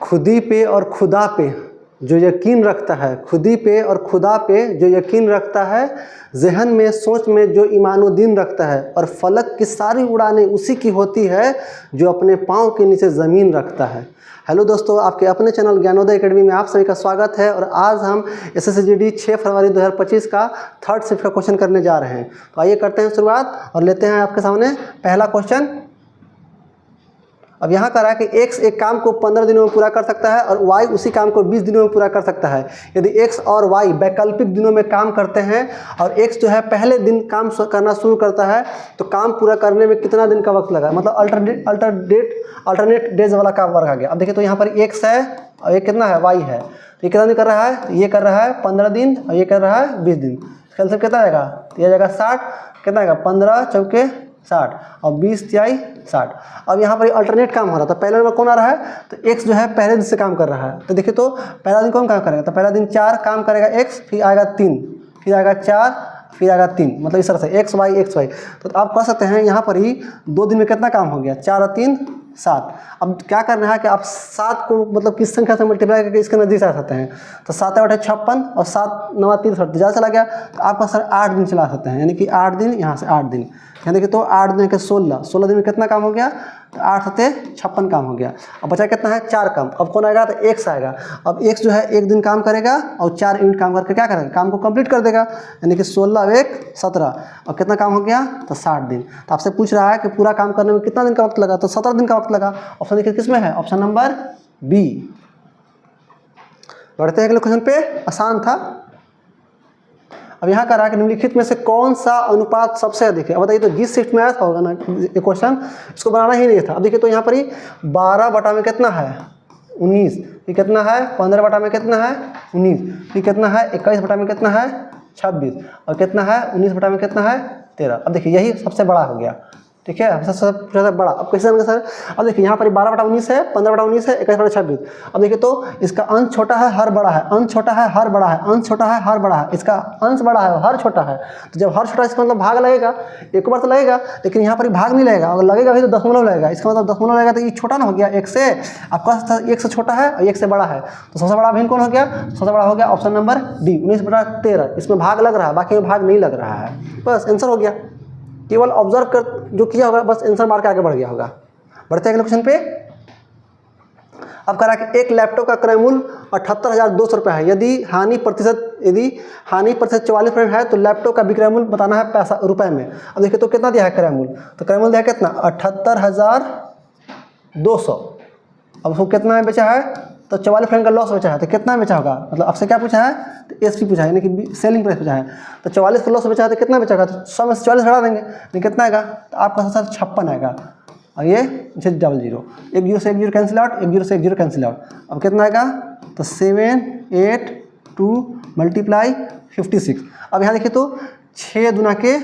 खुदी पे और खुदा पे जो यकीन रखता है, खुदी पे और खुदा पे जो यकीन रखता है, जहन में सोच में जो ईमानुद्दीन रखता है, और फलक की सारी उड़ानें उसी की होती है जो अपने पाँव के नीचे ज़मीन रखता है। हेलो दोस्तों, आपके अपने चैनल ज्ञानोदय एकेडमी में आप सभी का स्वागत है। और आज हम SSCGD 6 फरवरी 2025 का थर्ड शिफ्ट का क्वेश्चन करने जा रहे हैं। तो आइए करते हैं शुरुआत और लेते हैं आपके सामने पहला क्वेश्चन। अब यहाँ कह रहा है कि x एक काम को 15 दिनों में पूरा कर सकता है और y उसी काम को 20 दिनों में पूरा कर सकता है। यदि x और y वैकल्पिक दिनों में काम करते हैं और x जो है पहले दिन काम करना शुरू करता है, तो काम पूरा करने में कितना दिन का वक्त लगा, मतलब अल्टरनेट डेज वाला काम वर्क आ गया। अब देखिए तो यहाँ पर x है और ये कितना है, y है। तो ये कितना दिन कर रहा है, ये कर रहा है 15 दिन और ये कर रहा है 20 दिन। कैलकुलेट कितना आएगा, तो ये जाएगा 60, कितना आएगा 15 चौके 60 और 20 तिहाई 60। अब यहाँ पर अल्टरनेट काम हो रहा था। पहले नंबर कौन आ रहा है, तो x जो है पहले दिन से काम कर रहा है। तो देखिए तो पहला दिन कौन काम करेगा, तो पहला दिन 4 काम करेगा x, फिर आएगा 3, फिर आएगा 4, फिर आएगा 3, मतलब इस तरह से x y। तो आप कह सकते हैं यहाँ पर ही 2 दिन में कितना काम हो गया, 4 और 3 7। अब क्या करना है कि आप 7 को मतलब किस संख्या से मल्टीप्लाई करके इसके नजदीक आ सकते हैं। तो 7 × 8 = 56 और 7 × 9 = 63, ज़्यादा चला गया तो आपका सर 8 दिन चला सकते हैं, यानी कि 8 दिन, यहाँ से 8 दिन, यहाँ देखिए तो 8 दिन के 16 दिन में कितना काम हो गया, तो 8 × 7 = 56 काम हो गया। अब बचा कितना है, 4 काम। अब कौन आएगा, तो x आएगा। अब x जो है 1 दिन काम करेगा और 4 यूनिट काम करके क्या करेगा, काम को कंप्लीट कर देगा, यानी कि 16 और 1 17 और कितना काम हो गया, तो 60 दिन। तो आपसे पूछ रहा है कि पूरा काम करने में कितना दिन का वक्त लगा, तो 17 दिन का वक्त लगा। ऑप्शन देखिए किस में है, ऑप्शन नंबर बी। बढ़ते हैं अगले क्वेश्चन पे, आसान था। अब यहाँ कह रहा है कि निम्नलिखित में से कौन सा अनुपात सबसे अधिक है। अब बताइए, तो जिस शिफ्ट में आया था होगा ना ये क्वेश्चन, इसको बनाना ही नहीं था। अब देखिए तो यहाँ पर ही 12 बटा में कितना है 19, ये कितना है 15 बटा में कितना है 19, ये कितना है 21 बटा में कितना है 26 और कितना है 19 बटा में कितना है 13। अब देखिए यही सबसे बड़ा हो गया, ठीक है, सबसे बड़ा। अब कैसे होगा सर, अब देखिए यहाँ पर 12 बटा 19 है, 15 बटा 19 है, 21 बटा 26। अब देखिए तो इसका अंश छोटा है, हर बड़ा है, अंश छोटा है, हर बड़ा है, अंश छोटा है, हर बड़ा है, इसका अंश बड़ा है, हर छोटा है। तो जब हर छोटा है इसका मतलब भाग लगेगा, एक बार तो लगेगा, लेकिन यहाँ पर भाग नहीं लगेगा। अगर लगेगा भी तो दशमलव लगेगा, इसका मतलब दशमलव लगेगा तो ये छोटा ना हो गया, 1 से। आपका 1 से छोटा है और 1 से बड़ा है, तो सबसे बड़ा भिन्न कौन हो गया, सबसे बड़ा हो गया ऑप्शन नंबर डी, 19 बटा 13। इसमें भाग लग रहा है, बाकी में भाग नहीं लग रहा है, बस आंसर हो गया। केवल ऑब्जर्व कर जो किया होगा, बस आंसर मार के आगे बढ़ गया होगा। बढ़ते हैं अगले क्वेश्चन पे। अब कह रहा है कि एक लैपटॉप का क्रय मूल्य 78,200 रुपये है। यदि हानि प्रतिशत 44% है तो लैपटॉप का विक्रय मूल्य बताना है पैसा रुपए में। अब देखिए तो कितना दिया है क्रय मूल्य, तो क्रय मूल्य दिया है कितना 78,200। अब उसको कितना में बेचा है, तो 44% का लॉस बचा है, तो कितना बेचा होगा, मतलब आपसे क्या पूछा है, तो एसपी पूछा है, यानी कि सेलिंग प्राइस पूछा है। तो 44 का लॉस बचा है तो कितना बेचा होगा, तो 100 में से 44 हटा देंगे, लेकिन कितना आएगा, तो आपका सर 56 आएगा। और ये 00, 1 0 से 1 0 कैंसिल आउट, 1 0 से 1 0 कैंसिल आउट। अब कितना आएगा, तो 782 × 56। अब यहाँ देखिए तो 6 दूना के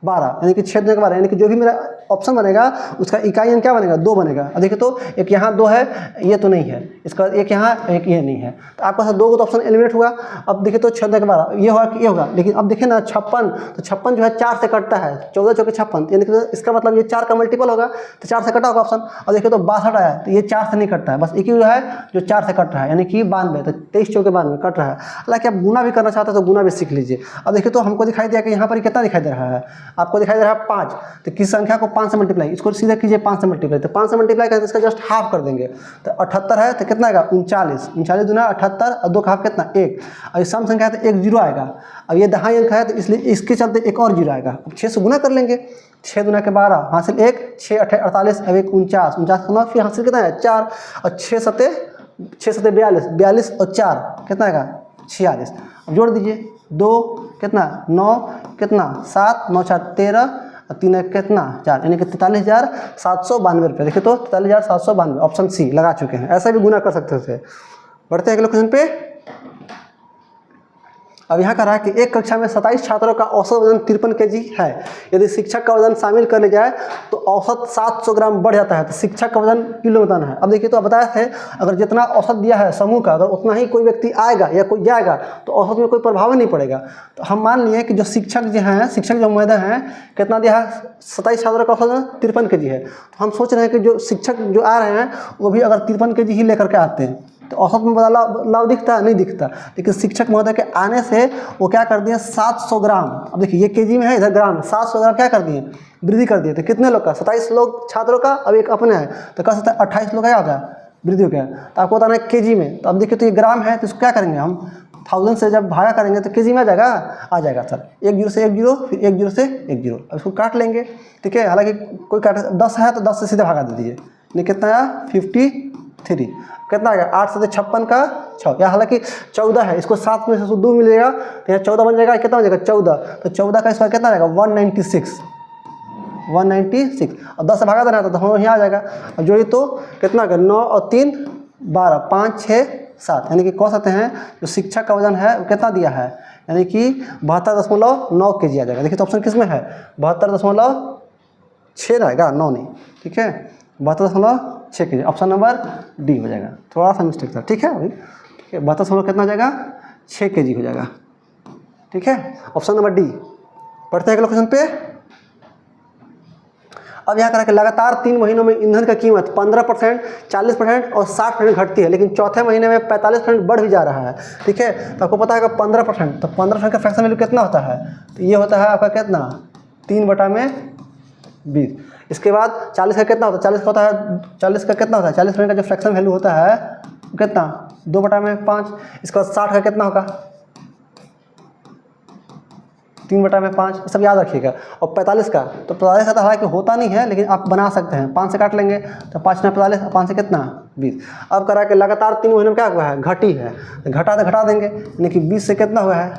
12, यानी कि 6 दूना के 12, यानी कि जो भी मेरा ऑप्शन बनेगा उसका इकाई अंक क्या बनेगा, 2 बनेगा। अब देखिए तो एक यहाँ 2 है, ये तो नहीं है, इसका एक यहाँ एक ये नहीं है, तो आपका साथ 2 को तो ऑप्शन एलिमिनेट हुआ। अब देखिए तो 6 दूना के 12 ये होगा कि ये होगा, लेकिन अब देखिए ना 56, तो 56 जो है 4 से कटता है, 14 चौके 56, यानी कि इसका मतलब ये 4 का मल्टीपल होगा, तो 4 से कटा होगा ऑप्शन। और देखिए तो 62 आया, तो ये 4 से नहीं कटता है, बस एक ही जो है जो 4 से कट रहा है, यानी कि 92, तो 23 चौके 92 कट रहा है। हालांकि आप गुना भी करना चाहते हैं तो गुना भी सीख लीजिए। अब देखिए तो हमको दिखाई दिया कि यहाँ पर कितना दिखाई दे रहा है, आपको दिखाई दे रहा है 5, तो किस संख्या को 5 से मल्टीप्लाई, इसको सीधा कीजिए 5 से मल्टीप्लाई, तो 5 से मल्टीप्लाई करके इसका जस्ट हाफ कर देंगे, तो 78 है, तो कितना आएगा 39, 39 दूना 78 और 2 का हाफ कितना 1, और सम संख्या है तो 1 0 आएगा। अब ये दहाई अंक है तो इसलिए इसके चलते एक और 0 आएगा। अब 6 से गुना कर लेंगे, 6 दूना के 12 हासिल 1, 6 8 48, अब 1 49, 49 का 9, फिर हासिल कितना है 4, और 6 7 42, 42 और 4 कितना आएगा 46। अब जोड़ दीजिए 2 कितना 9 कितना 7, 9 4 13 और 3 कितना 4, यानी कि 43,792 रुपये। देखिए तो 43,792, ऑप्शन सी लगा चुके हैं, ऐसा भी गुना कर सकते थे। बढ़ते हैं अगले क्वेश्चन पे। अब यहाँ कह रहा है कि एक कक्षा में 27 छात्रों का औसत वजन 53 kg है। यदि शिक्षक का वजन शामिल कर लिया जाए तो औसत 700 ग्राम बढ़ जाता है। तो शिक्षक का वजन किलो में बताना है। अब देखिए, तो बताया थे अगर जितना औसत दिया है समूह का, अगर उतना ही कोई व्यक्ति आएगा या कोई जाएगा तो औसत में कोई प्रभाव नहीं पड़ेगा। तो हम मान लिए कि जो शिक्षक जो हैं, शिक्षक जो महोदय हैं, कितना दिया है, 27 छात्रों का औसत 53 kg है। तो हम सोच रहे हैं कि जो शिक्षक जो आ रहे हैं वो भी अगर 53 kg ही लेकर के आते हैं तो औसत में बदलाव दिखता है, नहीं दिखता। लेकिन शिक्षक महोदय के आने से वो क्या कर दिए, 700 ग्राम, अब देखिए ये केजी में है, इधर ग्राम, 700 ग्राम क्या कर दिए, वृद्धि कर दिए। तो कितने लोग का, 27 लोग छात्रों का, अब एक अपने है तो कह सकते हैं 28 लोग का क्या होता है, वृद्धि हो गया। तो आपको बताना है केजी में। तो अब देखिए, तो ये ग्राम है तो इसको क्या करेंगे हम, 1000 से जब भागा करेंगे तो केजी में आ जाएगा सर। 1 0 से 1 0, फिर 1 0 से 1 0। अब इसको काट लेंगे, ठीक है। हालांकि कोई काट 10 है तो 10 से सीधे भागा दे दीजिए। नहीं, कितना आया, 53। कितना आ गया, 8 से 56 का 6, या हालांकि 14 है, इसको 7 में से 2 मिलेगा तो यहाँ 14 बन जाएगा। कितना बन जाएगा, 14। तो 14 का स्क्वायर कितना रहेगा, 196। और 10 से भागा देना था तो हम यहाँ आ जाएगा। अब जोड़िए तो कितना आ गया, 9 और 3 12, 5 6 7, यानी कि कह सकते हैं जो शिक्षक का वजन है वो कितना दिया है, यानी कि 72.9 kg आ जाएगा। देखिए तो ऑप्शन किस में है, 72.6 रहेगा, 9 नहीं, ठीक है, 72.6 kg। ऑप्शन नंबर डी हो जाएगा। थोड़ा सा मिस्टेक था, ठीक है अभी, ठीक है। 72 कितना हो जाएगा, 6 kg हो जाएगा, ठीक है। Option number D. पढ़ते हैं अगले क्वेश्चन पे। अब यहाँ करा कि लगातार 3 महीनों में ईंधन का कीमत 15%, 40% और 60% घटती है, लेकिन चौथे महीने में 45% बढ़ भी जा रहा है, ठीक है। तो आपको पता है कि 15%, तो 15% का फ्रैक्शन वैल्यू कितना होता है, तो ये होता है आपका कितना, 3/20। इसके बाद 40 का कितना होता है, 40 का होता है 40% का जो फ्रैक्शन वैल्यू होता है कितना, 2/5। इसके बाद 60 का कितना होगा, 3/5, सब याद रखिएगा। और 45 का, तो 45 का तो हालांकि होता नहीं है लेकिन आप बना सकते हैं, 5 से काट लेंगे तो 5 में 45, 5 से कितना, 20। अब करा कि लगातार 3 महीने में क्या हुआ है, घटी है, तो घटा देंगे, यानी कि 20 से कितना हुआ है,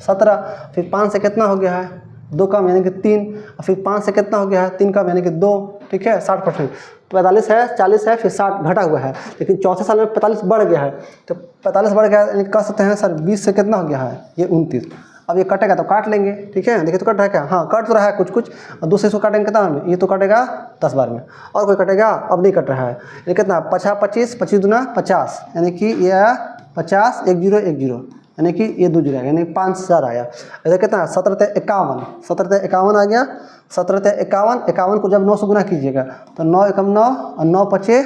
17। फिर 5 से कितना हो गया है, 2 कम यानी कि 3। और फिर 5 से कितना हो गया है, 3 कम यानी कि 2, ठीक है। 60%, 45 है, 40 है, फिर 60 घटा हुआ है, लेकिन चौथे साल में 45 बढ़ गया है। तो 45 बढ़ गया यानी कह सकते हैं सर 20 से कितना हो गया है, ये 29। अब ये कटेगा तो काट लेंगे, ठीक है। देखिए तो कट रहा है क्या, हाँ कट तो रहा है कुछ, और दूसरे इसको काटेंगे कितना में, ये तो कटेगा 10 बार में, और कोई कटेगा, अब नहीं कट रहा है। ये कितना, 55, 25 दूना 50, यानी कि ये आया 50, 1 0 1 0, यानी कि ये 2 0 आएगा, यानी 5000 आया। ऐसा कितना, 17 51, 17 51 आ गया। 17 51, 51 को जब 9 से गुना कीजिएगा तो 9 एकम 9 और 9 पचे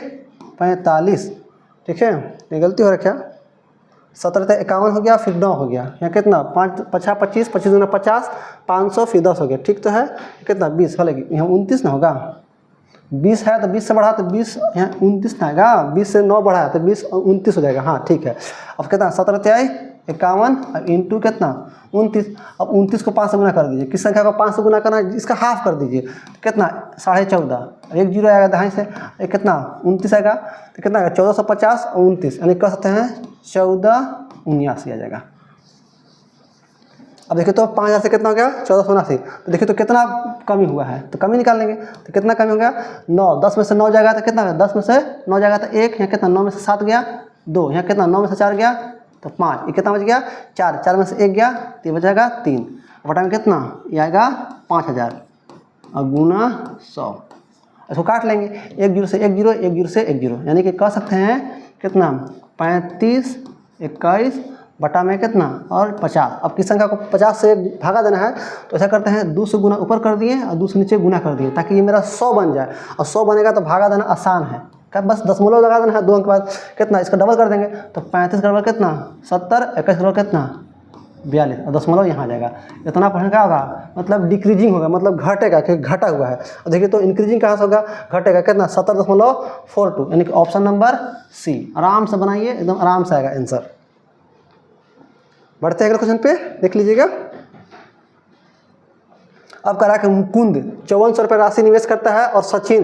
45, ठीक है। ये गलती हो रहा क्या, 17 51 हो गया, फिर 9 हो गया, यहाँ कितना, 5 5 25, 25 दूना 50, 500, फिर 10 हो गया, ठीक तो है। कितना, 20 हालांकि यहाँ 29 ना होगा, 20 है तो 20 से बढ़ा तो 20, यहाँ 29 ना आएगा, 20 से 9 बढ़ा तो 20 29 हो जाएगा, हाँ ठीक है। अब कितना, 17 51 और इंटू कितना, 29। अब 29 को 5 से गुना कर दीजिए, किस संख्या को 5 से गुना करना है, इसका हाफ कर दीजिए, तो कितना, 14.5, 1 0 आएगा दहाई से, कितना 29 आएगा, तो कितना आएगा 1450 और 29, यानी कह सकते हैं 1479 आ जाएगा। अब देखिए तो 5000 से कितना हो गया, 1479। तो देखिए तो कितना कमी हुआ है, तो कमी निकाल लेंगे, तो कितना कमी हो गया, 9, 10 में से 9 जाएगा तो कितना, 10 में से 9 जाएगा तो 1, यहाँ कितना, 9 में से 7 गया 2, यहाँ कितना, 9 में से 4 गया तो 5, ये कितना बच गया, 4 में से 1 गया तो ये बचेगा 3, बटा में कितना, ये आएगा 5000 और गुना 100। इसको काट लेंगे, 1 0 से 1 0, 1 0 से 1 0, यानी कि कह सकते हैं कितना, 35 21 बटा में कितना और 50। अब किस संख्या को 50 से भागा देना है तो ऐसा करते हैं, 2 से गुना ऊपर कर दिए और 2 से नीचे गुना कर दिए, ताकि ये मेरा 100 बन जाए। और 100 बनेगा तो भागा देना आसान है, क्या बस दशमलव लगा देना है 2 अंक के बाद, कितना, इसका डबल कर देंगे तो 35 का डबल कितना, 70, 21 का डबल कितना, 42, और दशमलव यहाँ आ जाएगा। इतना पढ़ने का होगा, मतलब डिक्रीजिंग होगा, मतलब घटेगा, क्योंकि घटा हुआ है। और देखिए तो इंक्रीजिंग कहाँ से होगा, घटेगा, कितना, 70.42, यानी कि ऑप्शन नंबर सी। आराम से बनाइए, एकदम आराम से आएगा आंसर। बढ़ते हैं अगले क्वेश्चन पे, देख लीजिएगा। अब करा कि मुकुंद 5400 रुपये राशि निवेश करता है और सचिन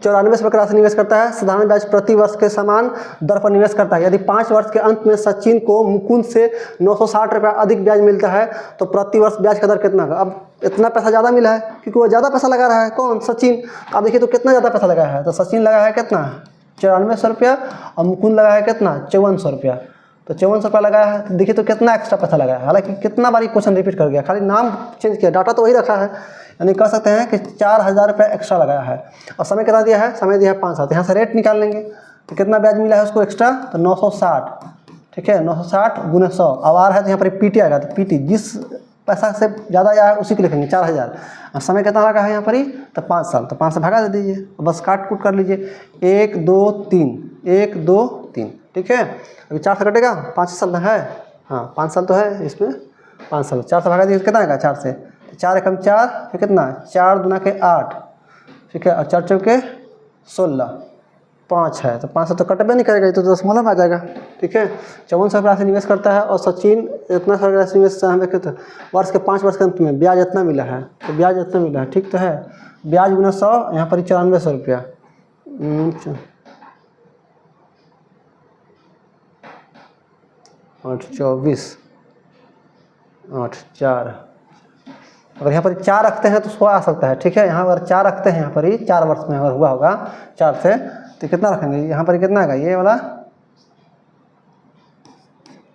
94 रुपये राशि निवेश करता है। साधारण ब्याज प्रति वर्ष के समान दर पर निवेश करता है। यदि 5 वर्ष के अंत में सचिन को मुकुंद से 960 रुपये अधिक ब्याज मिलता है तो प्रति वर्ष ब्याज का दर कितना होगा। अब इतना पैसा ज़्यादा मिला है क्योंकि वो ज़्यादा पैसा लगा रहा है, कौन, सचिन। अब देखिए तो कितना ज़्यादा पैसा लगा है, तो सचिन लगा है कितना, 9400 रुपया और मुकुंद लगा है कितना, 5400 रुपया। तो 5400 रुपया लगाया है। तो देखिए तो कितना एक्स्ट्रा पैसा लगाया है, हालांकि कितना बार क्वेश्चन रिपीट कर गया, खाली नाम चेंज किया, डाटा तो वही रखा है। यानी कह सकते हैं कि 4000 रुपये एक्स्ट्रा लगाया है। और समय कितना दिया है, समय दिया है 5 साल। यहाँ से रेट निकाल लेंगे तो कितना ब्याज मिला है उसको एक्स्ट्रा, तो 960, ठीक है, 960 गुना 100। अब आ रहा है तो यहाँ पर पीटी आएगा, तो पीटी जिस पैसा से ज़्यादा आया है उसी को लिखेंगे 4000। और समय कितना लगा है यहाँ पर ही, तो 5 साल, तो 5 से भगा दे दीजिए, बस काट कूट कर लीजिए, 1 2 3 1 2 3, ठीक है। अभी 4 से कटेगा, 5 साल में है, हाँ 5 साल तो है इसमें, 5 साल 4 से भगा दीजिए कितना आएगा, 4 से, 4 एकम 4, फिर कितना 4 दूना के 8, ठीक है, और 4 चौके 16, 5 है, तो 5 से तो कटबे नहीं करेगा, ये तो 10 में आ जाएगा, ठीक है। 5400 रुपये से निवेश करता है और सचिन इतना सारा राशि निवेश हमें कहते हैं वर्ष के 5 वर्ष के अंत में ब्याज इतना मिला है, तो ब्याज इतना मिला है, ठीक तो है। ब्याज गुना 100, यहाँ पर 9400 रुपया, 8 24 8 4, अगर यहाँ पर 4 रखते हैं तो 100 आ सकता है, ठीक है। यहाँ अगर 4 रखते हैं, यहाँ पर ही 4 वर्ष में अगर हुआ होगा 4 से, तो कितना रखेंगे, यहाँ पर कितना आएगा ये वाला,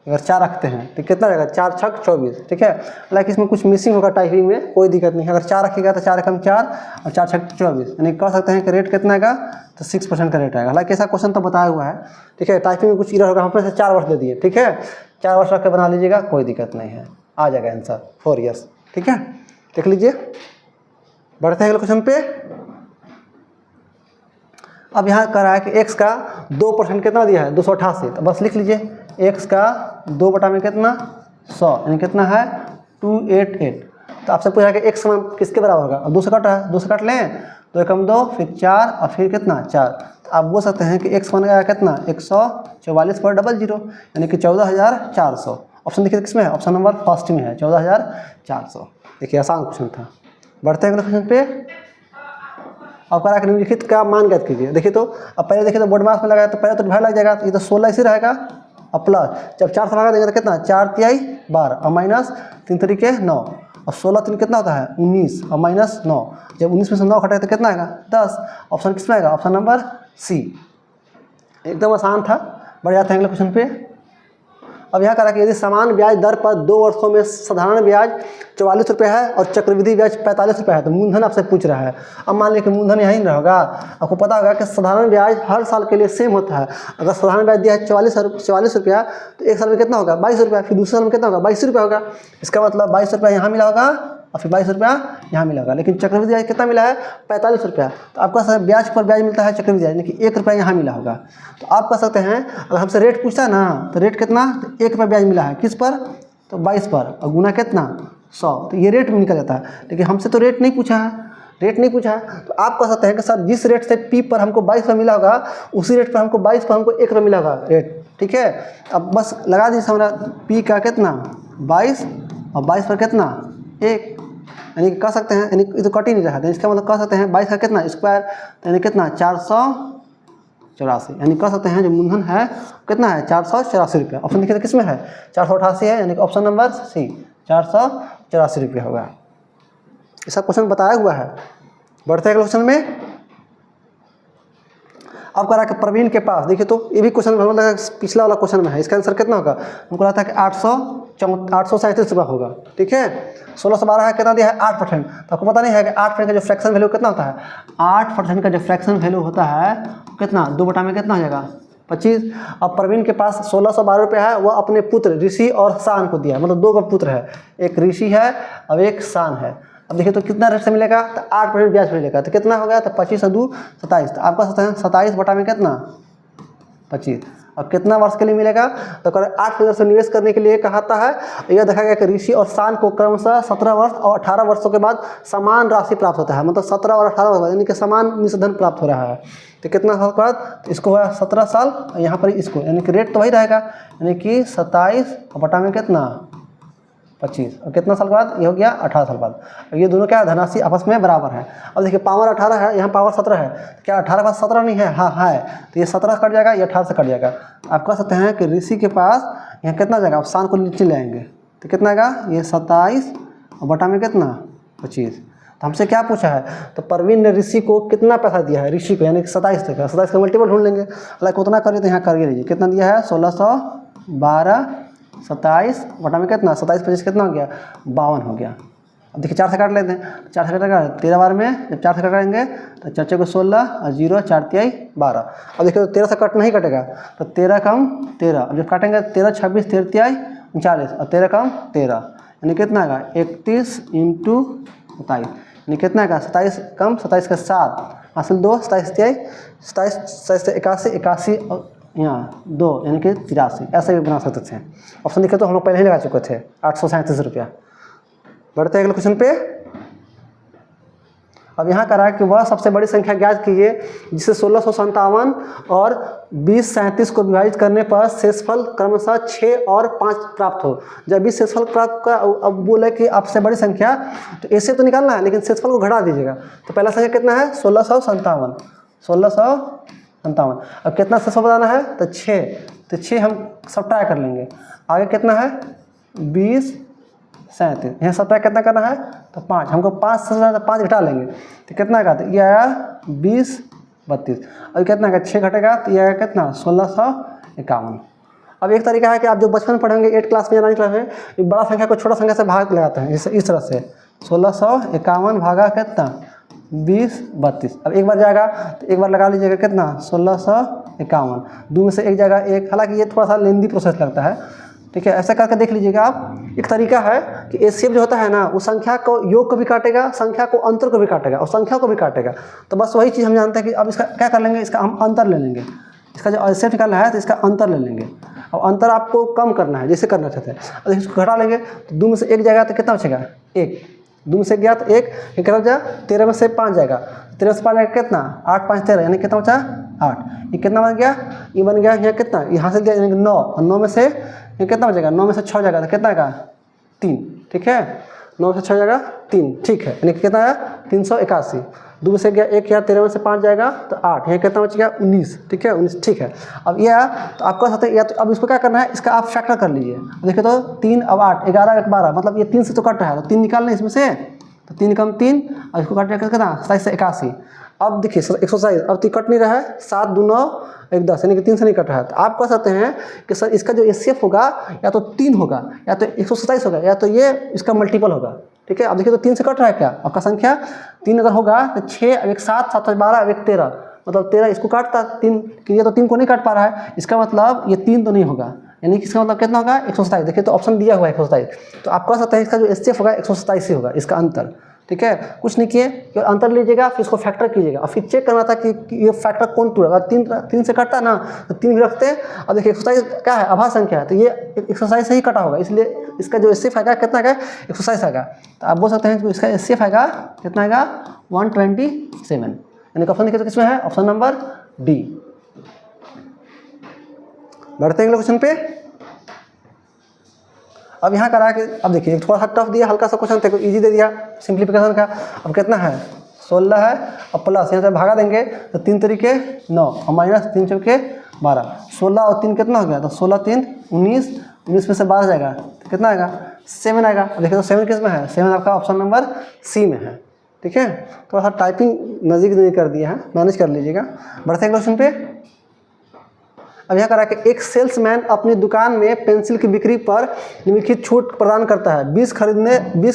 अगर 4 रखते हैं तो कितना रहेगा, 4 छक 24, ठीक है। हालांकि इसमें कुछ मिसिंग होगा टाइपिंग में, कोई दिक्कत नहीं है। अगर 4 रखिएगा तो 4 एकम 4 और 4 छक 24, यानी कह सकते हैं कि रेट कितना आएगा, तो 6% का रेट आएगा। हालांकि ऐसा क्वेश्चन तो बताया हुआ है, ठीक है। टाइपिंग में कुछ इधर होगा, हम से 4 वर्ष दे दिए, ठीक है, 4 वर्ष रख के बना लीजिएगा, कोई दिक्कत नहीं है, आ जाएगा आंसर 4 ईयर्स, ठीक है। देख लीजिए, बढ़ते हैं अगले क्वेश्चन पे। अब यहाँ कह रहा है कि x का 2% कितना दिया है, 288, तो बस लिख लीजिए x का 2 बटा में कितना 100, यानी कितना है 288। तो आपसे पूछा कि x समान किसके बराबर होगा, अब 2 से कट रहा है, 2 से काट लें, 2 एकम 2, फिर 4 और फिर कितना 4, तो आप बोल सकते हैं कि x बन गया कितना 144/00, यानी कि 14400। ऑप्शन देखिए किस में है, ऑप्शन नंबर फर्स्ट में है 14400। देखिए आसान क्वेश्चन था। बढ़ते हैं अगले क्वेश्चन पे। अब कह रहा है कि निम्नलिखित का मान ज्ञात कीजिए। देखिए तो अब पहले देखिए तो बोर्ड मास में लगाया तो पहले तो डिवाइड लग जाएगा, तो ये तो 16 इसी रहेगा, अब प्लस जब 4 से भागा देंगे तो कितना 4 तिहाई 12 और माइनस 3 तरीके 9 और 16 3 कितना होता है 19 और माइनस 9, जब 19 में से 9 घटेगा तो कितना आएगा 10। ऑप्शन किस में आएगा, ऑप्शन नंबर सी। एकदम आसान था। बढ़ जाते हैं अगले क्वेश्चन पे। अब यहाँ कह रहा है कि यदि समान ब्याज दर पर 2 वर्षों में साधारण ब्याज 44 रुपये है और चक्रवृद्धि ब्याज 45 रुपये है, तो मूलधन आपसे पूछ रहा है। अब मान लीजिए कि मूलधन यहीं रहेगा, आपको पता होगा कि साधारण ब्याज हर साल के लिए सेम होता है। अगर साधारण ब्याज दिया है 44 रुपया, तो एक साल में कितना होगा 22 रुपया, फिर दूसरे साल में कितना होगा 22 रुपया होगा। इसका मतलब 22 रुपया यहाँ मिला होगा और फिर 22 रुपया यहाँ मिला होगा। लेकिन चक्रवृद्धि ब्याज कितना मिला है 45 रुपया, तो आपका ब्याज पर ब्याज मिलता है चक्रवृद्धि ब्याज, यानी कि 1 रुपया यहाँ मिला होगा। तो आप कह सकते हैं अगर हमसे रेट पूछता है ना, तो रेट कितना, तो 1 रुपया ब्याज मिला है किस पर, तो 22 पर, और गुना कितना 100, तो ये रेट में निकल जाता है। लेकिन हमसे तो रेट नहीं पूछा है, रेट नहीं पूछा है, तो आप कह सकते हैं कि सर जिस रेट से पी पर हमको 22 रुपये मिला होगा, उसी रेट पर हमको 22 पर हमको 1 रुपया मिला होगा रेट, ठीक है। अब बस लगा दीजिए हमारा पी का कितना 22 और 22 पर कितना 1, यानी कह सकते हैं, यानी ये तो कट ही नहीं रहा है, इसका मतलब कह सकते हैं 22 का कितना स्क्वायर, यानी कितना 484, यानी कह सकते हैं जो मूलधन है कितना है 484 रुपया। ऑप्शन देखिए तो किस में है 488 है, यानी कि ऑप्शन नंबर सी 484 रुपया होगा। ऐसा क्वेश्चन बताया हुआ है। बढ़ते हैं क्वेश्चन में। अब कह रहा है कि प्रवीण के पास, देखिए तो ये भी क्वेश्चन पिछला वाला क्वेश्चन में है, इसका आंसर कितना होगा, हमको लगता है कि 837 रुपया होगा, ठीक है। 16 से 12 है, कितना दिया है 8%, तो आपको पता नहीं है कि 8% का जो फ्रैक्शन वैल्यू कितना होता है, 8% का जो फ्रैक्शन वैल्यू होता है कितना 2 बटा में कितना हो जाएगा 25। अब प्रवीण के पास 1612 रुपया है, वह अपने पुत्र ऋषि और शान को दिया है, मतलब 2 का पुत्र है, एक ऋषि है और एक शान है। अब देखिए तो कितना रेट से मिलेगा, तो 8% ब्याज मिलेगा, तो कितना हो गया, तो 25 और 2 27, तो आपका 27 बटा में कितना 25। अब कितना वर्ष के लिए मिलेगा, तो अगर 8% से निवेश करने के लिए कहता है, यह देखा गया कि ऋषि और शान को क्रमशः 17 वर्ष और 18 वर्षों के बाद समान राशि प्राप्त होता है, मतलब 17 और 18 वर्ष यानी कि समान मिश्रधन प्राप्त हो रहा है। तो कितना साल के बाद, तो इसको हुआ 17 साल और यहाँ पर इसको, यानी कि रेट तो वही रहेगा, यानी कि 27 बटा में कितना 25, और कितना साल के बाद ये हो गया 18 साल बाद। और ये दोनों क्या धनराशि आपस में बराबर है। अब देखिए पावर 18 है, यहाँ पावर 17 है, तो क्या 18 के बाद 17 नहीं है, हाँ है, तो ये 17 कट जाएगा, ये 18 से कट जाएगा। आप कह सकते हैं कि ऋषि के पास यहाँ कितना जाएगा, आप शान को नीचे ले आएंगे तो कितना आएगा, ये 27 और बटा में कितना 25। तो हमसे क्या पूछा है, तो प्रवीण ने ऋषि को कितना पैसा दिया है, ऋषि को, यानी कि 27 का मल्टीपल ढूंढ लेंगे। हालांकि उतना करिए तो यहाँ करके लीजिए, कितना दिया है 1612 12 27 बटा में कितना 27 25 कितना हो गया 52 हो गया। अब देखिए 4 से काट लेते हैं, 4 से काटेगा 13 बार में, जब 4 से काटेंगे तो 4 को 16 और 0 4 3 12। अब देखिए तो 13 से कट नहीं कटेगा तो 13 कम 13, अब जब काटेंगे 13 26 13 39 और 13 कम 13 यानी कितना आएगा 31 इंटू 27 यानी कितना आएगा 27 कम 27 का 7 हासिल 2 27 से 81 81 और यहाँ 2 यानी कि 83, ऐसे भी बना सकते थे। ऑप्शन दिखे तो हम लोग पहले ही लगा चुके थे 837 रुपया। बढ़ते हैं अगले क्वेश्चन पे। अब यहाँ करा कि वह सबसे बड़ी संख्या ज्ञात कीजिए जिसे 1657 और 2037 को विभाजित करने पर शेषफल क्रमशः 6 और 5 प्राप्त हो। जब भी शेषफल प्राप्त का अब बोले कि आपसे बड़ी संख्या तो ऐसे तो निकालना है लेकिन शेषफल को घटा दीजिएगा। तो पहला संख्या कितना है 1657। अब कितना शेषफल बताना है तो 6, तो 6 हम सब्ट्रैक्ट कर लेंगे। आगे कितना है 2037, यहाँ सब्ट्रैक्ट कितना करना है तो 5, हमको 5 से 5 घटा लेंगे तो कितना का, तो ये आया 20 32। अब कितना का 6 घटेगा तो ये आया कितना 1651। अब एक तरीका है कि आप जो बचपन पढ़ेंगे 8 क्लास में या 9 क्लास में, बड़ा संख्या को छोटा संख्या से भाग लगाते हैं, इस तरह से 1651 भागा कितना 20 32। अब एक बार जाएगा तो एक बार लगा लीजिएगा कितना 1651, 2 में से एक जाएगा 1। हालांकि ये थोड़ा सा लेंदी प्रोसेस लगता है, ठीक है, ऐसा करके देख लीजिएगा आप। एक तरीका है कि एचसीएफ जो होता है ना, वो संख्या को योग को भी काटेगा, संख्या को अंतर को भी काटेगा और संख्या को भी काटेगा। तो बस वही चीज़ हम जानते हैं कि अब इसका क्या कर लेंगे, इसका हम अंतर ले लेंगे। इसका जो एचसीएफ निकालना है तो इसका अंतर ले लेंगे। अब अंतर आपको कम करना है, जैसे करना चाहते हैं। अब इसको घटा लेंगे तो 2 में से 1 जाएगा तो कितना बचेगा 1, 2 में से 1 गया तो 1, कितना बचा 13 में से 5 जाएगा, 13 से 5 जाएगा कितना 8 5 13 यानी कितना बचा 8। ये कितना बन गया, ये बन गया यहाँ कितना, यहाँ से गया यानी 9, और 9 में से ये कितना बचेगा 9 में से 6 जाएगा तो कितना का 3, ठीक है, 9 से 6 जाएगा 3, ठीक है, यानी कितना आया 381। 2 में से गया 1 या 13 में से 5 जाएगा तो 8, यहाँ कितना बच गया 19, ठीक है 19, ठीक है। अब यह तो आप कर सकते हैं या तो अब इसको क्या करना है, इसका आप फैक्टर कर लीजिए। देखिए तो 3 अब 8 11 1 12, मतलब ये 3 से तो कट रहा है तो 3 निकालना है इसमें से, तो 3 कम 3 और इसको काट कितना 27 से 81। अब देखिए 127, अब 3 कट नहीं रहा है, 7 2 9 1 10 यानी कि 3 से नहीं कट रहा है। तो आप कह सकते हैं कि सर इसका जो एचसीएफ होगा या तो 3 होगा या तो 127 होगा या तो ये इसका मल्टीपल होगा, ठीक है। अब देखिए तो 3 से कट रहा है क्या आपका संख्या, 3 अगर होगा तो 6 अब 1 7 7 12 अब 1 13, मतलब 13 इसको काटता 3, ये तो 3 को नहीं काट पा रहा है, इसका मतलब ये 3 तो नहीं होगा, यानी कि इसका मतलब कितना होगा 127। देखिए तो ऑप्शन दिया हुआ है 127, तो आप कह सकते हैं इसका जो एचसीएफ होगा 127 ही होगा, इसका अंतर, ठीक है। कुछ नहीं किए, केवल अंतर लीजिएगा फिर इसको फैक्टर कीजिएगा और फिर चेक करना था कि ये फैक्टर कौन टूटेगा। 3 से कटता ना तो 3 भी रखते हैं। अब देखिए 127 क्या है, आभा संख्या है तो ये 127 से ही कटा होगा, इसलिए इसका जो एचसीएफ आएगा कितना आएगा 127 आएगा। तो आप बोल सकते हैं कि इसका एचसीएफ आएगा कितना आएगा 127, यानी ऑप्शन देखिए तो किसमें है, ऑप्शन नंबर डी। बढ़ते हैं अगले क्वेश्चन पे। अब यहाँ करा कि अब देखिए थोड़ा सा टफ दिया, हल्का सा क्वेश्चन थे, इजी दे दिया सिंप्लीफिकेशन का। अब कितना है 16 है और प्लस यहाँ से भागा देंगे तो 3 तरीके 9 और माइनस 3 चौके 12, 16 और 3 कितना हो गया, तो 16 3 19, 19 में से 12 जाएगा तो कितना आएगा 7 आएगा। देखिए तो 7 किस में है, 7 आपका ऑप्शन नंबर सी में है, ठीक है। थोड़ा सा टाइपिंग नज़दीक नहीं कर दिया है, मैनेज कर लीजिएगा। बढ़ते हैं क्वेश्चन पे। अब यह करा कि एक सेल्समैन अपनी दुकान में पेंसिल की बिक्री पर निम्नलिखित छूट प्रदान करता है, 20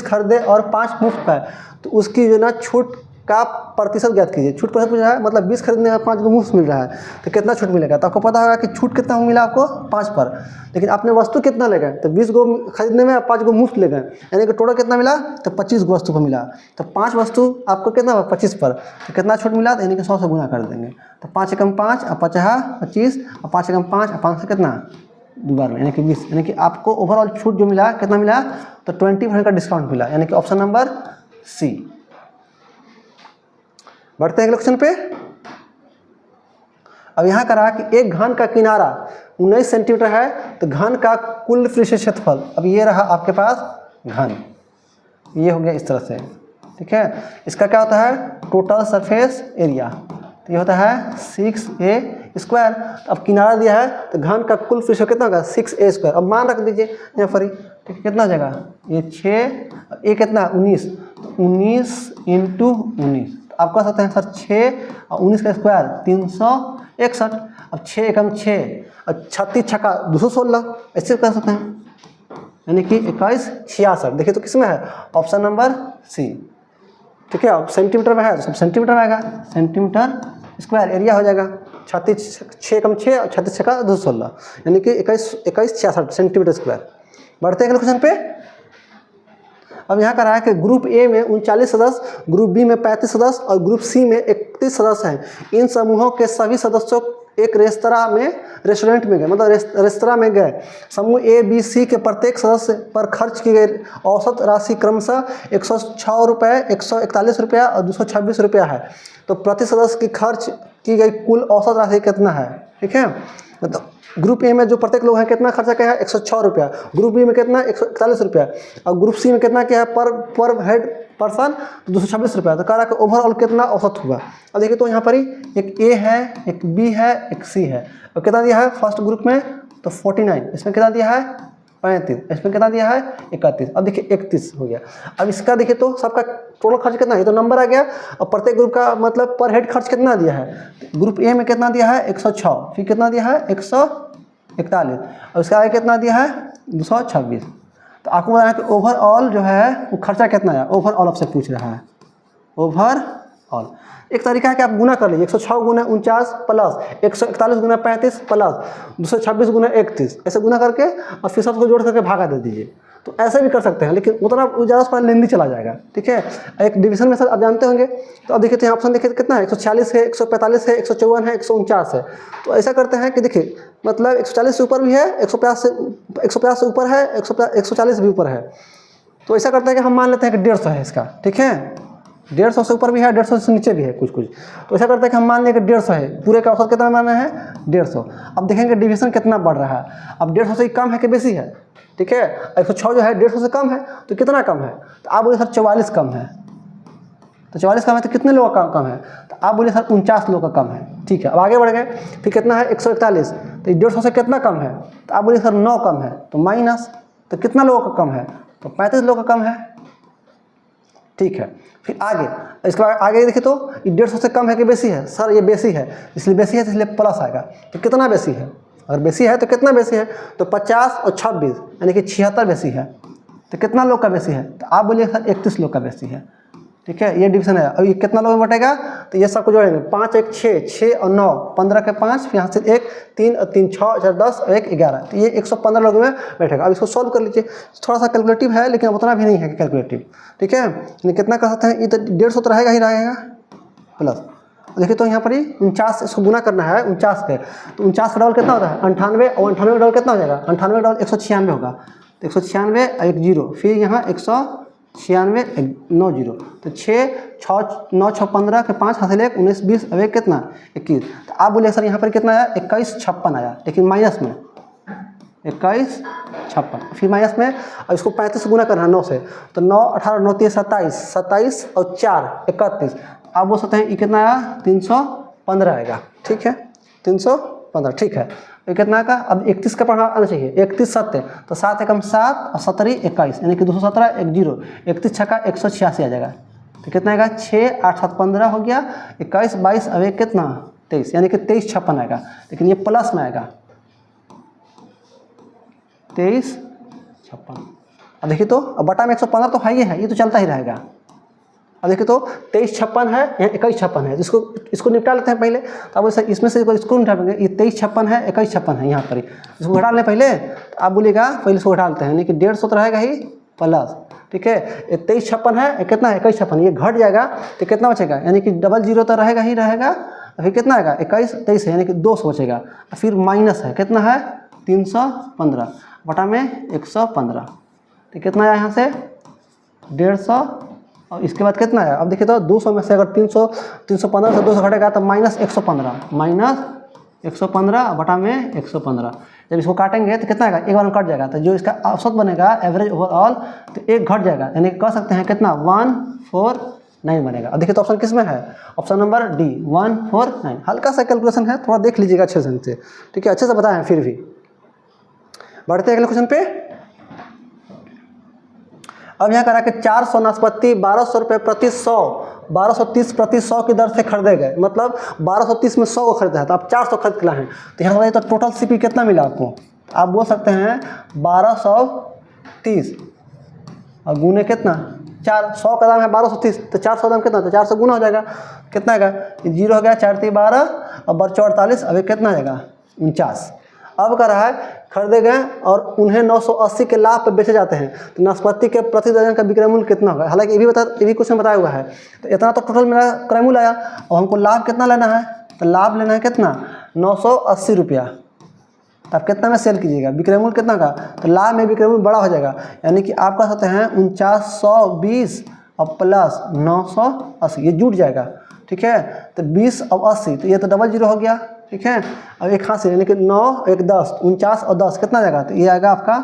खरीदे और 5 मुफ्त है, तो उसकी जो ना छूट का प्रतिशत ज्ञात कीजिए। छूट प्रतिशत पूछा है, मतलब 20 खरीदने और 5 को मुफ्त मिल रहा है तो कितना छूट मिलेगा। तो आपको पता होगा कि छूट कितना मिला आपको 5 पर, लेकिन आपने वस्तु कितना ले गए, तो 20 को खरीदने में 5 को मुफ्त ले गए, यानी कि टोटल कितना मिला तो 25 वस्तु को मिला। तो 5 वस्तु आपको कितना 25 पर, तो कितना छूट मिला, तो यानी कि 100 से गुना कर देंगे। तो 5 एकम 5 और 5 25 और 5 एकम 5 और 5 से कितना दोबारा में, यानी कि 20, यानी कि आपको ओवरऑल छूट जो मिला कितना मिला, तो 20% का डिस्काउंट मिला, यानी कि ऑप्शन नंबर सी। बढ़ते हैं अगले क्वेश्चन पे। अब यहाँ करा कि एक घन का किनारा 19 सेंटीमीटर है, तो घन का कुल पृष्ठीय क्षेत्रफल, अब ये रहा आपके पास घन, ये हो गया इस तरह से, ठीक है। इसका क्या होता है टोटल सरफेस एरिया, तो ये होता है 6a²। अब किनारा दिया है तो घन का कुल पृष्ठफल कितना होगा 6a²। अब मान रख दीजिए यहाँ पर ही, ठीक है, कितना हो जाएगा ये 6, ये कितना 19, तो 19 × 19, तो आप कह सकते हैं सर 6 और 19 का स्क्वायर 361। अब 6 एकम 6 और 36 छक्का 216, ऐसे कर सकते हैं, यानी कि 2166। देखिए तो किस में है, ऑप्शन नंबर सी। ठीक है, अब सेंटीमीटर में है तो सब सेंटीमीटर में आएगा, सेंटीमीटर स्क्वायर एरिया हो जाएगा 36 6 कम 6 और 36 छक्का 216, यानी कि 2166 सेंटीमीटर स्क्वायर। बढ़ते हैं अगले क्वेश्चन पे। अब यहाँ कह रहा है कि ग्रुप ए में 39 सदस्य, ग्रुप बी में 35 सदस्य और ग्रुप सी में 31 सदस्य हैं। इन समूहों के सभी सदस्यों एक रेस्टोरेंट में गए, मतलब रेस्तरां में गए। समूह ए बी सी के प्रत्येक सदस्य पर खर्च की गई औसत राशि क्रमशः 106 रुपये, 141 रुपया और 226 रुपया है। तो प्रति सदस्य की खर्च की गई कुल औसत राशि कितना है? ठीक है, मतलब ग्रुप ए में जो प्रत्येक लोग हैं कितना खर्चा क्या है, 106 रुपया। ग्रुप बी में कितना, 141 रुपया। और ग्रुप सी में कितना क्या है, पर हेड पर्सन 226 रुपया। तो कह रहा है कि ओवरऑल कितना औसत हुआ। अब देखिए तो यहाँ पर ही एक ए है, एक बी है, एक सी है। और कितना दिया है फर्स्ट ग्रुप में, तो 49। इसमें कितना दिया है 35, इसमें कितना दिया है 31। अब देखिए 31 हो गया। अब इसका देखिए तो सबका टोटल खर्च कितना है, ये तो नंबर आ गया। और प्रत्येक ग्रुप का मतलब पर हेड खर्च कितना दिया है। ग्रुप ए में कितना दिया है 106, फिर कितना दिया है 141, और इसका आगे कितना दिया है 226। तो आपको बताना है कि ओवरऑल जो है वो खर्चा कितना है, ओवरऑल आपसे पूछ रहा है। ओवरऑल एक तरीका है कि आप गुना कर लीजिए, 106 गुना 49 प्लस 141 गुना 35 प्लस 226 गुना 31, ऐसे गुना करके और फिर सबको जोड़ करके भागा दे दीजिए। तो ऐसे भी कर सकते हैं, लेकिन उतना ज़्यादा से लेंदी चला जाएगा। ठीक है, एक डिवीजन में सर आप जानते होंगे। तो अब देखिए तो यहाँ ऑप्शन देखिए कितना है, 146 है, 145 है, 154 है, 149 है। तो ऐसा करते हैं कि देखिए मतलब 140 से ऊपर भी है, 150 से ऊपर है, 140 भी ऊपर है। तो ऐसा करते हैं कि हम मान लेते हैं कि 150 है इसका। ठीक है, 150 से ऊपर भी है, 150 से नीचे भी है कुछ। तो ऐसा करते हैं कि हम मान लें कि 150 है, पूरे का औसत कितना माना है 150। अब देखेंगे डिवीजन कितना बढ़ रहा है। अब 150 से कम है कि बेसी है। ठीक है, 106 जो है 150 से कम है, तो कितना कम है, तो आप बोले सर 44 कम है। तो 44 कम है तो कितने लोगों का कम है, तो आप बोले सर 49 लोगों का कम है। ठीक है, अब आगे बढ़ गए, फिर कितना है 141, तो 150 से कितना कम है, तो आप बोले सर 9 कम है। तो माइनस, तो कितना लोगों का कम है, तो 35 लोगों का कम है। ठीक है, फिर आगे इसके बाद आगे देखिए तो 150 से कम है कि बेसी है, सर ये बेसी है, इसलिए बेसी है तो इसलिए प्लस आएगा। तो कितना बेसी है, अगर बेसी है तो कितना बेसी है, तो 50 और 26 यानी कि 76 बेसी है। तो कितना लोग का बेसी है, तो आप बोलिए सर 31 लोग का बेसी है। ठीक है, ये डिवीजन है। अब ये कितना लोग में बटेगा, तो ये सबको जोड़ेंगे, 5 1 6, 6 और 9, 15 के 5, फिर यहाँ से 1 3 और 3 6 4 10 और 1 11, तो ये 115 लोगों में बैठेगा। अब इसको सॉल्व कर लीजिए, थोड़ा सा कैलकुलेटिव है लेकिन उतना भी नहीं है कैलकुलेटिव। ठीक है, कितना कर सकते हैं, ये तो 150 तो रहेगा ही रहेगा प्लस। देखिए तो यहाँ पर ही 49 इसको गुना करना है 49 पे, तो 49 का डबल कितना होता है 98, और 98 का डबल कितना हो जाएगा, 98 का डबल 196 होगा। तो 196 1 0, फिर यहाँ 196 9 0, तो 6 6 9 6 15 के 5 हासिल 1 19 20 अब कितना 21। तो आप बोले सर यहाँ पर कितना आया 21 56 आया, लेकिन माइनस में 21 56, फिर माइनस में। और इसको 35 से गुना करना है 9 से, तो 9 18 9 3 27 27 और 4 31। आप बोल सकते हैं ये कितना आया 315 आएगा। ठीक है, 315। ठीक है, ये कितना का, अब 31 का पढ़ा आना चाहिए, 31 7, तो 7 एकम 7 और 17 21, यानी कि 217 1 0, 31 छक्का 186 आ जाएगा। तो कितना आएगा 6 8 7 15 हो गया, 21 22 अब एक कितना 23, यानी कि 23 56 आएगा, लेकिन ये प्लस में आएगा 23 56। अब देखिए तो अब बटा में 115 तो है ही है, ये तो चलता ही रहेगा। अब देखिए तो 23 56 है, यहाँ 21 56 है, इसको निपटा लेते हैं पहले। तो अब सर इसमें से इसको निपटाएंगे, ये 23 56 है 21 56 है, यहाँ पर ही इसको घटा लें पहले। तो आप बोलिएगा पहले इसको घटा लेते हैं, यानी कि 150 तो रहेगा ही प्लस। ठीक है, ये 23 56 है, कितना है 21 56, ये घट जाएगा तो कितना बचेगा, यानी कि डबल जीरो तो रहेगा ही रहेगा, फिर कितना आएगा 21 23 है, यानी कि 200 बचेगा। फिर माइनस है, कितना है 315 बटा में 115, तो कितना आया यहाँ से 150, और इसके बाद कितना है, अब देखिए तो 200 में से अगर 315 से 200 घटेगा तो माइनस 115 बटा में 115। जब इसको काटेंगे तो कितना आएगा, एक बार में कट जाएगा, तो जो इसका औसत बनेगा एवरेज ओवरऑल, तो एक घट जाएगा, यानी कह सकते हैं कितना 149 बनेगा। अब देखिए तो ऑप्शन किस में है, ऑप्शन नंबर डी 149। हल्का सा कैलकुलेशन है, थोड़ा देख लीजिएगा अच्छे से। ठीक है, अच्छे से बताएं फिर भी। बढ़ते हैं अगले क्वेश्चन पे। अब यहाँ कह रहा है कि 400 नाशपाती 1200 रुपये प्रति 100 1230 प्रति 100 की दर से खरीदे गए, मतलब 1230 में 100 को खरीदा है तो आप 400 खरीद के लाए हैं, तो यहाँ बताइए तो टोटल सीपी कितना मिला आपको। आप बोल सकते हैं 1230 और गुने कितना 4, 100 का दाम है 1230 तो 400 दाम कितना, तो 400 गुना हो जाएगा, कितना आएगा, 0 हो गया 4 3 12 और 48, अभी कितना आएगा 49। अब कर रहा है खरीदे गए और उन्हें 980 के लाभ पर बेचे जाते हैं, तो नाशपाती के प्रति दर्जन का विक्रय मूल्य कितना होगा। हालांकि ये भी क्वेश्चन बताया हुआ है, तो इतना तो टोटल मेरा क्रय मूल्य आया और हमको लाभ कितना लेना है, तो लाभ लेना है कितना 980 रुपया। तो आप कितना में सेल कीजिएगा, विक्रय मूल्य कितना का, तो लाभ में विक्रय मूल्य बड़ा हो जाएगा, यानी कि आप कह सकते हैं 4920 और प्लस 980 ये जुट जाएगा, ठीक है। तो 20 और 80 तो ये तो डबल जीरो हो गया, ठीक है। अब एक हाथ से यानी कि 9 1 10 49 और 10 कितना जाएगा, तो ये आएगा आपका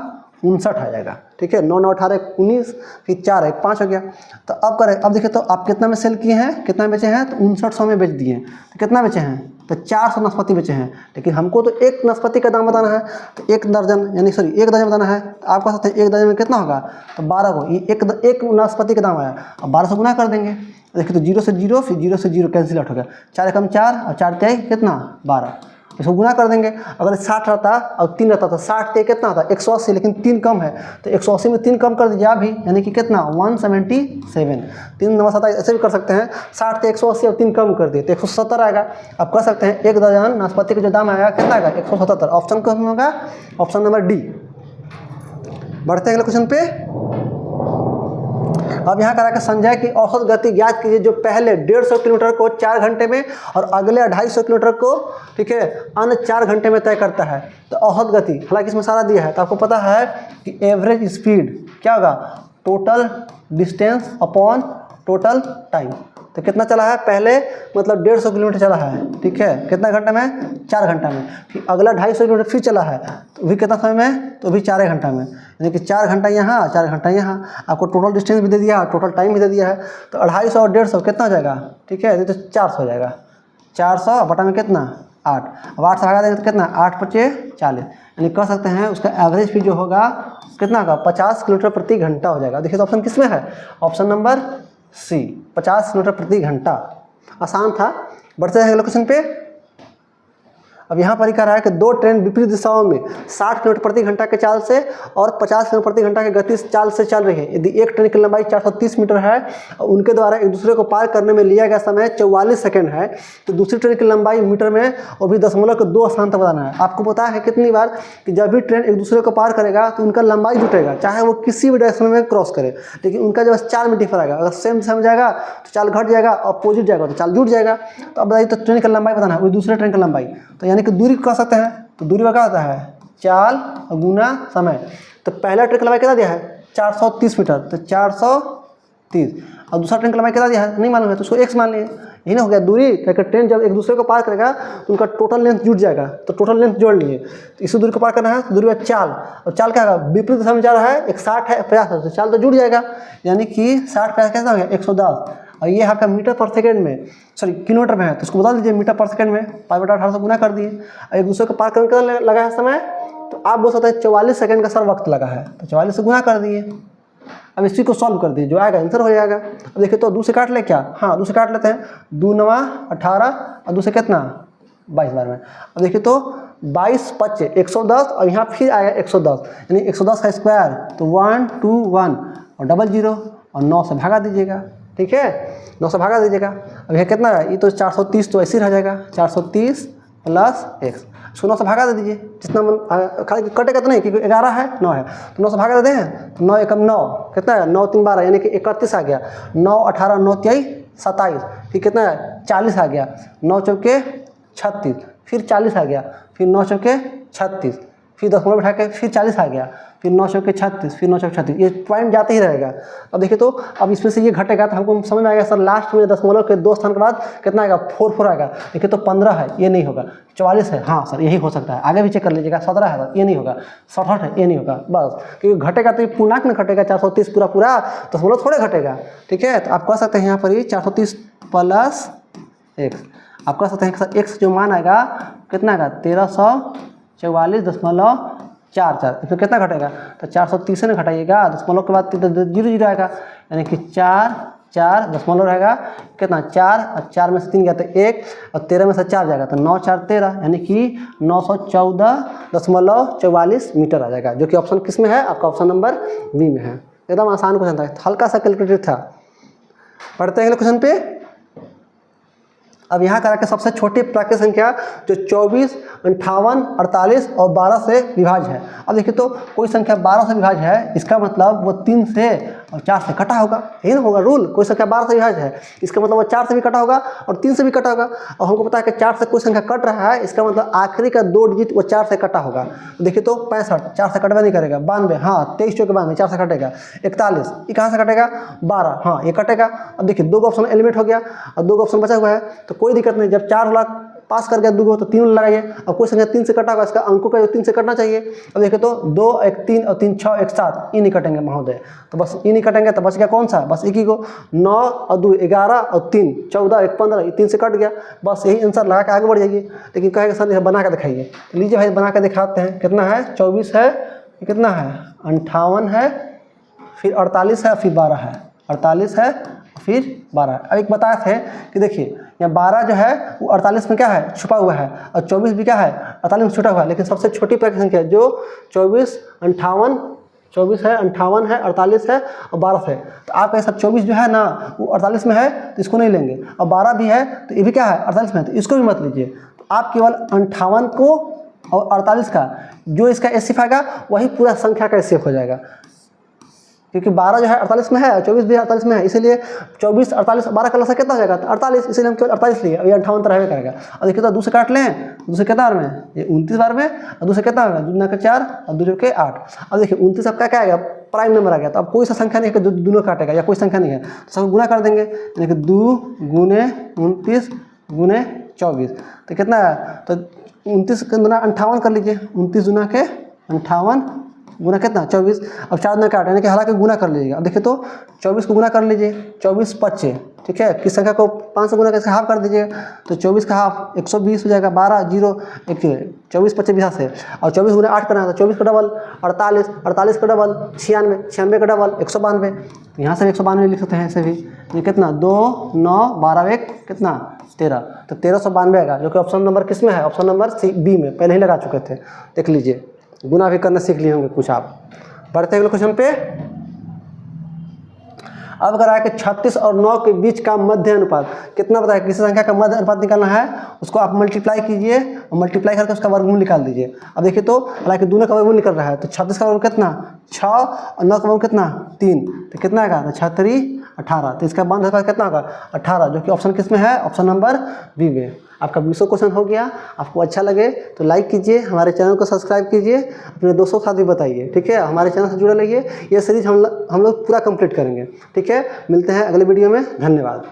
59 आ जाएगा, ठीक है। 9 9 18 19 फिर 4 1 5 हो गया। तो अब करें, अब देखिए तो आप कितना में सेल किए हैं, कितना में बेचे हैं, तो 5900 में बेच दिए हैं। तो कितना बेचे हैं, तो 400 नाशपाती बेचे हैं, लेकिन हमको तो एक नाशपाती का दाम बताना है, तो एक दर्जन यानी सॉरी 1 दर्जन बताना है। तो आप कह सकते हैं 1 दर्जन में कितना होगा, तो 12 को ये एक नाशपाती का दाम आया, अब 1200 गुना कर देंगे। देखिए तो 0 से 0 फिर 0 से 0 कैंसिल आउट हो गया, 4 एकम 4 और 4 3 कितना 12, इसको गुना कर देंगे। अगर 60 रहता और 3 रहता तो 60 ते कितना था 180, लेकिन 3 कम है तो 180 में 3 कम कर दीजिए आप भी, यानी कि कितना 177, 3 9 7 ऐसे भी कर सकते हैं। 60 ते 180 और 3 कम कर दिए तो 170 आएगा। अब कह सकते हैं 1 दर्जन नाशपाती का जो दाम आएगा कितना आएगा 177। ऑप्शन कौन होगा, ऑप्शन नंबर डी। बढ़ते हैं अगले क्वेश्चन पे। अब यहाँ करा कि संजय की औसत गति ज्ञात कीजिए जो पहले 150 किलोमीटर को 4 घंटे में और अगले 250 किलोमीटर को, ठीक है, अन्य 4 घंटे में तय करता है। तो औसत गति, हालांकि इसमें सारा दिया है, तो आपको पता है कि एवरेज स्पीड क्या होगा, total distance upon total time. तो कितना चला है, पहले मतलब 150 किलोमीटर चला है, ठीक है, कितना घंटे में 4 घंटा में। फिर अगला 250 किलोमीटर फिर चला है, तो भी कितना समय में, तो भी 4 घंटा में, यानी कि 4 घंटा यहाँ 4 घंटा यहाँ। आपको टोटल डिस्टेंस भी दे दिया, टोटल टाइम भी दे दिया है। तो 250 और 150 कितना हो जाएगा, ठीक है, तो 400 हो जाएगा। 400 बटा में कितना 8, अब 8 से भागा देंगे तो कितना 8 × 5 = 40, यानी कह सकते हैं उसका एवरेज स्पीड जो होगा कितना होगा 50 किलोमीटर प्रति घंटा हो जाएगा। देखिए तो ऑप्शन किस में है, ऑप्शन नंबर सी 50 किलोमीटर प्रति घंटा। आसान था। बढ़ते हैं अगले क्वेश्चन पे। अब यहाँ पर ही कह रहा है कि 2 ट्रेन विपरीत दिशाओं में 60 किलोमीटर प्रति घंटा के चाल से और 50 किलोमीटर प्रति घंटा के गति चाल से चल रही है। यदि एक ट्रेन की लंबाई 430 मीटर है और उनके द्वारा एक दूसरे को पार करने में लिया गया समय 44 सेकंड है, तो दूसरी ट्रेन की लंबाई मीटर में और भी दशमलव के 2 स्थान तक बताना है। आपको पता है कितनी बार कि जब भी ट्रेन एक दूसरे को पार करेगा तो उनका लंबाई जुटेगा, चाहे वो किसी भी डायरेक्शन में क्रॉस करे, लेकिन उनका जब चाल में डिफर आएगा, अगर सेम दिशा में जाएगा तो चाल घट जाएगा, अपोजिट जाएगा तो चाल जुट जाएगा। तो अब बताइए तो ट्रेन की लंबाई बताना है, वो दूसरे ट्रेन की लंबाई, तो यानी कि दूरी कह सकते हैं। तो दूरी का क्या होता है, चाल गुना समय। तो पहला ट्रेन की लंबाई कितना दिया है 430 मीटर, तो 430, और दूसरा ट्रेन की लंबाई कितना दिया है नहीं मालूम है, तो उसको x मान लिए, यही ना हो गया दूरी। क्योंकि ट्रेन जब एक दूसरे को पार करेगा तो उनका टोटल लेंथ जुट जाएगा, तो टोटल लेंथ जोड़ लिए। तो इसी दूरी को पार करना है, तो दूरी का चाल, और चाल क्या होगा विपरीत दिशा में जा रहा है, एक 60 है 50 है, तो चाल तो जुट जाएगा, यानी कि 60 50 कैसा हो गया 110। और ये आपका मीटर पर सेकंड में, सॉरी किलोमीटर में है, तो उसको बदल दीजिए मीटर पर सेकंड में, 5/1800 गुना कर दिए। और एक दूसरे को पार करने का लगा है समय, तो आप बोल सकते हैं 44 सेकंड का सर वक्त लगा है, तो 44 से गुना कर दिए। अब इसी को सॉल्व कर दिए, जो आएगा आंसर हो जाएगा। अब देखिए तो 2 से काट ले क्या, हाँ 2 से काट लेते हैं, 2 9 18 और 2 से कितना 22 बार में। अब देखिए तो 22 25 110 और यहाँ फिर आएगा 110, यानी 110 का स्क्वायर, तो 1 2 1 और 00 और 9 से भागा दीजिएगा, ठीक है, 9 से भागा दीजिएगा। अब यह कितना है, ये तो 430 तो ऐसे रह जाएगा, 430 प्लस x, इसको 9 से भागा दे दीजिए, जितना मन खाली कटेगा तो नहीं, क्योंकि 11 है 9 है, तो 9 से भागा देते हैं, तो 9 एकम 9 कितना है 9 3 12, यानी कि 31 आ गया। 9 18 9 23 27, फिर कितना है 40 आ गया, 9 चौके 36, फिर 40 आ गया, फिर 9 चौके 36, फिर दशमलव बैठा के फिर 40 आ गया, फिर 9 चौके 36, फिर 9 चौके 36, ये पॉइंट जाते ही रहेगा। अब देखिए तो अब इसमें से ये घटेगा तो हमको समझ में आएगा सर लास्ट में दशमलव के 2 स्थान के बाद कितना आएगा 4 आएगा। देखिए तो 15 है, ये नहीं होगा, 44 है, हाँ सर यही हो सकता है, आगे भी चेक कर लीजिएगा। 17 है सर, ये नहीं होगा, 67 है, ये नहीं होगा, बस क्योंकि घटेगा तो ये पूर्णांक में घटेगा, 430 पूरा दशमलव थोड़े घटेगा, ठीक है। तो आप कह सकते हैं यहाँ पर ही 430 प्लस x, आप कह सकते हैं सर x जो मान आएगा कितना आएगा 1344.44, इसमें कितना घटेगा, तो 430 से घटाइएगा, दशमलव के बाद 0 0 आएगा, यानी कि 4 4 दशमलव रहेगा कितना 4 और 4 में से 3 गया तो 1 और 13 में से 4 जाएगा तो 9 4 13 यानी कि 914.44 मीटर आ जाएगा, जो कि ऑप्शन किस में है आपका ऑप्शन नंबर बी में है। एकदम आसान क्वेश्चन था, हल्का सा कैलकुलेटेड था। पढ़ते हैं अगले क्वेश्चन पे। अब यहाँ करा के सबसे छोटी प्राकृतिक संख्या जो 24, 58, 48 और 12 से विभाज्य है। अब देखिए तो कोई संख्या 12 से विभाज्य है, इसका मतलब वो 3 से और 4 से कटा होगा, यही ना होगा रूल। कोई संख्या 12 से विभाज्य है, इसका मतलब वो 4 से भी कटा होगा और 3 से भी कटा होगा। और हमको पता है कि 4 से कोई संख्या कट रहा है, इसका मतलब आखिरी का 2 डिजिट वो 4 से कटा होगा। तो देखिए तो 65 4 से कटवा नहीं करेगा, 92 हाँ 23 चौके 92 4 से कटेगा, 41 ये कहाँ से कटेगा 12 हाँ ये कटेगा। अब देखिए 2 ऑप्शन एलिमिनेट हो गया और 2 ऑप्शन बचा हुआ है, तो कोई दिक्कत नहीं। जब 4 लाख पास कर गया 2 तो 3 लगाइए। अब कोई संख्या 3 से कटा होगा, इसका अंकों का जो 3 से कटना चाहिए। अब देखिए तो 2 1 3 और 3 6 1 7 ये नहीं कटेंगे महोदय, तो बस ये नहीं कटेंगे तो बच गया कौन सा, बस एक ही को 9 और 2 11 और 3 14 1 15 ये 3 से कट गया, बस यही आंसर लगा के आगे बढ़ जाइए। लेकिन कहेगा सर बना के दिखाइए, तो लीजिए भाई बना के दिखाते हैं। कितना है 24 है, कितना है 58 है, फिर 48 है, फिर 12 है, 48 है फिर 12 है। अब एक बताए थे कि देखिए यहाँ 12 जो है वो 48 में क्या है छुपा हुआ है और 24 भी क्या है 48 में छुटा हुआ है, लेकिन सबसे छोटी प्राकृतिक संख्या जो 24 58 24 है 58 है 48 है और 12 है। तो आप ऐसा 24 जो है ना वो 48 में है तो इसको नहीं लेंगे, और 12 भी है तो ये भी क्या है 48 में है, तो इसको भी मत लीजिए। तो आप केवल 58 को और 48 का जो इसका एसिफ आएगा वही पूरा संख्या का एसिफ हो जाएगा, क्योंकि 12 जो है 48 में है और 24 भी 48 में है, इसीलिए 24 48 12 का लसा कितना हो जाएगा 48, इसीलिए हम केवल 48 लिए। अब ये 58 तो रहने करेगा। और देखिए तो 2 से काट लें, 2 से कितना बार में ये 29 बार में, और 2 से कितना होगा 2 के 4 और 2 के 8। अब देखिए 29 आपका क्या आएगा प्राइम नंबर आ गया, तो अब कोई सा संख्या नहीं है कि दोनों काटेगा या कोई संख्या नहीं है, तो सब गुना कर देंगे, यानी कि 2 गुने 29 गुने 24 तो कितना है, तो 29 के गुना 58 कर लीजिए, 29 गुना के 58 गुना कितना 24। अब 4 में काट यानी कि हालांकि गुना कर लीजिएगा। अब देखिए तो 24 को गुना कर लीजिए, 24 25 ठीक है, किस संख्या को 5 से गुना करके हाफ कर दीजिएगा, तो 24 का हाफ 120 हो जाएगा, 12 0 1 24 25 यहाँ से, और 24 गुना 8 करना है तो 24 का डबल 48, 48 का डबल 96, 96 का डबल 192, तो यहाँ से भी 192 लिख सकते हैं ऐसे भी। ये कितना 2 9 12 1 कितना 13, तो 1392 आएगा, जो कि ऑप्शन नंबर किस में है ऑप्शन नंबर बी में, पहले ही लगा चुके थे। देख लीजिए गुना भी करना सीख लिए होंगे कुछ आप। बढ़ते हैं क्वेश्चन पे। अब अगर आए कि 36 और 9 के बीच का मध्य अनुपात कितना बताया, किसी संख्या का मध्य अनुपात निकालना है, उसको आप मल्टीप्लाई कीजिए और मल्टीप्लाई करके उसका वर्गमूल निकाल दीजिए। अब देखिए तो हालांकि दोनों का वर्गमूल निकल रहा है, तो 36 का वर्गमूल कितना 6 और 9 का वर्गमूल कितना 3, तो कितना आएगा तो 6 3 18, तो इसका मध्य अनुपात कितना होगा 18, जो कि ऑप्शन किस में है ऑप्शन नंबर बी में। आपका 20 क्वेश्चन हो गया। आपको अच्छा लगे तो लाइक कीजिए, हमारे चैनल को सब्सक्राइब कीजिए, अपने दोस्तों के साथ भी बताइए, ठीक है। हमारे चैनल से जुड़े रहिए, ये सीरीज हम लोग पूरा कंप्लीट करेंगे, ठीक है। मिलते हैं अगले वीडियो में, धन्यवाद।